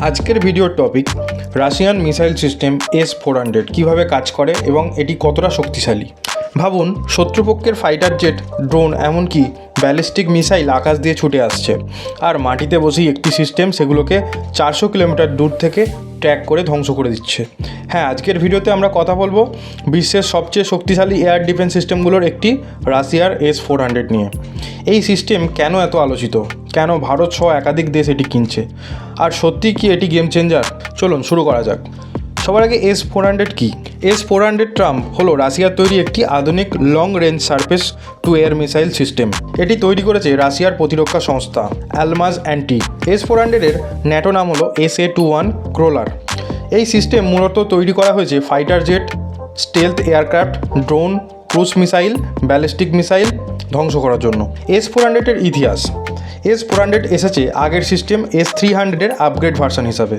আজকের ভিডিওর topic Russian missile system S-400 কীভাবে কাজ করে এবং এটি কতটা শক্তিশালী। ভাবুন, শত্রুপক্ষের ফাইটার জেট, ড্রোন, এমনকি ব্যালিস্টিক মিসাইল আকাশ দিয়ে ছুটে আসছে, আর মাটিতে বসেই একটি সিস্টেম সেগুলোকে 400 কিলোমিটার দূর থেকে ট্র্যাক করে ধ্বংস করে দিচ্ছে। হ্যাঁ, আজকের ভিডিওতে আমরা কথা বলবো বিশ্বের সবচেয়ে শক্তিশালী এয়ার ডিফেন্স সিস্টেমগুলোর একটি রাশিয়ার S-400 নিয়ে। এই সিস্টেম কেন এত আলোচিত, কেন ভারত সহ একাধিক দেশ এটি কিনছে, আর সত্যি কি এটি গেম চেঞ্জার? চলুন শুরু করা যাক। সবার আগে S-400 কি? S-400 ট্রাম্প হলো রাশিয়ার তৈরি একটি আধুনিক long range surface two air missile system. এটি তৈরি করেছে রাশিয়ার প্রতিরক্ষা সংস্থা আলমাজ অ্যান্টি। S-400 এর ন্যাটো নাম হলো SA-21 ক্রোলার। এই সিস্টেম মূলত তৈরি করা হয়েছে fighter jet, stealth aircraft, drone, cruise missile, ballistic missile ধ্বংস করার জন্য। S-400 এর ইতিহাস। S-400 এসেছে আগের সিস্টেম S-300 এর আপগ্রেড ভার্সন হিসাবে।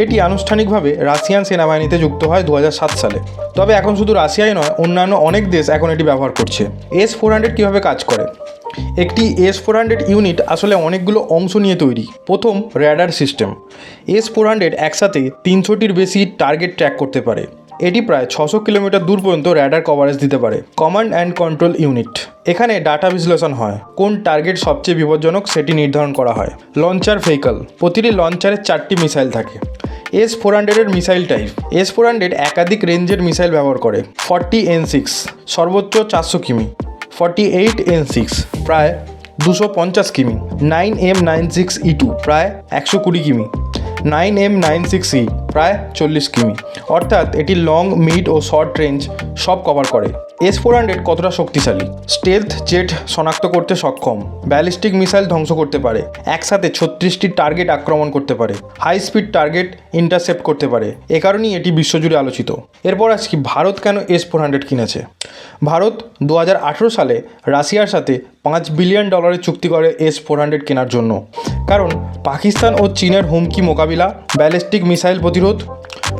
এটি আনুষ্ঠানিকভাবে রাশিয়ান সেনাবাহিনীতে যুক্ত হয় 2007 সালে। তবে এখন শুধু রাশিয়াই নয়, অন্যান্য অনেক দেশ এখন এটি ব্যবহার করছে। S-400 কীভাবে কাজ করে? একটি S-400 ইউনিট আসলে অনেকগুলো অংশ নিয়ে তৈরি। প্রথম, র্যাডার সিস্টেম। S-400 একসাথে 300টির বেশি টার্গেট ট্র্যাক করতে পারে। এটি প্রায় 600 কিলোমিটার দূর পর্যন্ত র্যাডার কভারেজ দিতে পারে। Command and control unit. এখানে ডাটা বিশ্লেষণ হয়, কোন টার্গেট সবচেয়ে বিপজ্জনক সেটি নির্ধারণ করা হয়। Launcher vehicle. প্রতিটি লঞ্চারে 4টি মিসাইল থাকে। S-400 এর মিসাইল টাইপ। S-400 একাধিক রেঞ্জের মিসাইল ব্যবহার করে। 40 N6 সর্বোচ্চ 400 কিমি, 48 N6 প্রায় 250 কিমি, 9M96E2 প্রায় 120 কিমি, 9M96E প্রায় 40 কিমি। অর্থাৎ এটি লং, মিড ও শর্ট রেঞ্জ সব কভার করে। S-400 কতটা শক্তিশালী? স্টেলথ জেট শনাক্ত করতে সক্ষম, ব্যালিস্টিক মিসাইল ধ্বংস করতে পারে, একসাথে 36টি টার্গেট আক্রমণ করতে পারে, হাই স্পিড টার্গেট ইন্টারসেপ্ট করতে পারে। এ কারণেই এটি বিশ্বজুড়ে আলোচিত। এরপর আজকে ভারত কেন S-400 কিনেছে? ভারত 2018 সালে রাশিয়ার সাথে $5 বিলিয়ন চুক্তি করে S-400 কেনার জন্য। কারণ পাকিস্তান ও চীনের হুমকি মোকাবিলা, ব্যালিস্টিক মিসাইল প্রতিরোধ,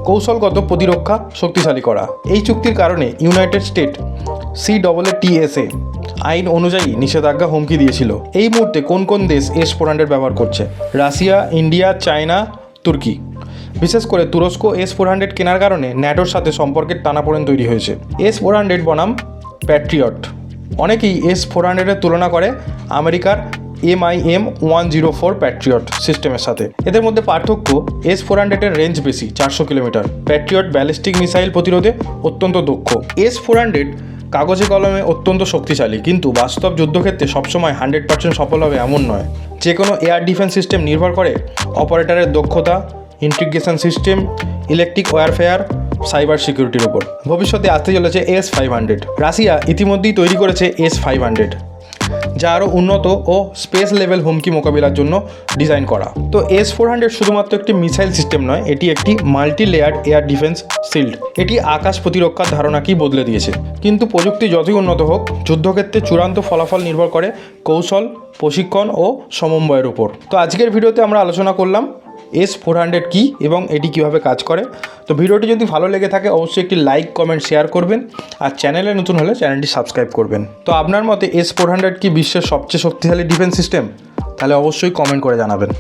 কৌশলগত প্রতিরক্ষা শক্তিশালী করা। এই চুক্তির কারণে ইউনাইটেড স্টেট CAATSA আইন অনুযায়ী নিষেধাজ্ঞা হুমকি দিয়েছিল। এই মুহূর্তে কোন কোন দেশ S-400 ব্যবহার করছে? রাশিয়া, ইন্ডিয়া, চায়না, তুর্কি। বিশেষ করে তুরস্ক S-400 কেনার কারণে ন্যাটোর সাথে সম্পর্কের টানাপোড়েন তৈরি হয়েছে। S-400 বনাম প্যাট্রিয়ট। অনেকেই S-400 এর তুলনা করে আমেরিকার MIM-104 প্যাট্রিয়ট সিস্টেমের সাথে। এদের মধ্যে পার্থক্য, S-400 এর রেঞ্জ বেশি, 400 কিলোমিটার। প্যাট্রিয়ট ব্যালিস্টিক মিসাইল প্রতিরোধে অত্যন্ত দক্ষ। S-400 কাগজে কলমে অত্যন্ত শক্তিশালী, কিন্তু বাস্তব যুদ্ধক্ষেত্রে সবসময় 100% সফল হবে এমন নয়। যে কোনো এয়ার ডিফেন্স সিস্টেম নির্ভর করে অপারেটরের দক্ষতা, integration system, electric warfare, cyber সিকিউরিটির উপর। ভবিষ্যতে আসতে চলেছে S-500। রাশিয়া ইতিমধ্যেই তৈরি করেছে S-500, যা আরও উন্নত ও স্পেস লেভেল হুমকি মোকাবিলার জন্য ডিজাইন করা। তো S-400 শুধুমাত্র একটি মিসাইল সিস্টেম নয়, এটি একটি multi layered air defence shield. এটি আকাশ প্রতিরক্ষার ধারণাকেই বদলে দিয়েছে। কিন্তু প্রযুক্তি যতই উন্নত হোক, যুদ্ধক্ষেত্রে চূড়ান্ত ফলাফল নির্ভর করে কৌশল, প্রশিক্ষণ ও সমন্বয়ের উপর। তো আজকের ভিডিওতে আমরা আলোচনা করলাম S-400 কী এবং এটি কীভাবে কাজ করে। তো ভিডিওটি যদি ভালো লেগে থাকে অবশ্যই একটি লাইক, কমেন্ট, শেয়ার করবেন, আর চ্যানেলে নতুন হলে চ্যানেলটি সাবস্ক্রাইব করবেন। তো আপনার মতে S-400 কি বিশ্বের সবচেয়ে শক্তিশালী ডিফেন্স সিস্টেম? তাহলে অবশ্যই কমেন্ট করে জানাবেন।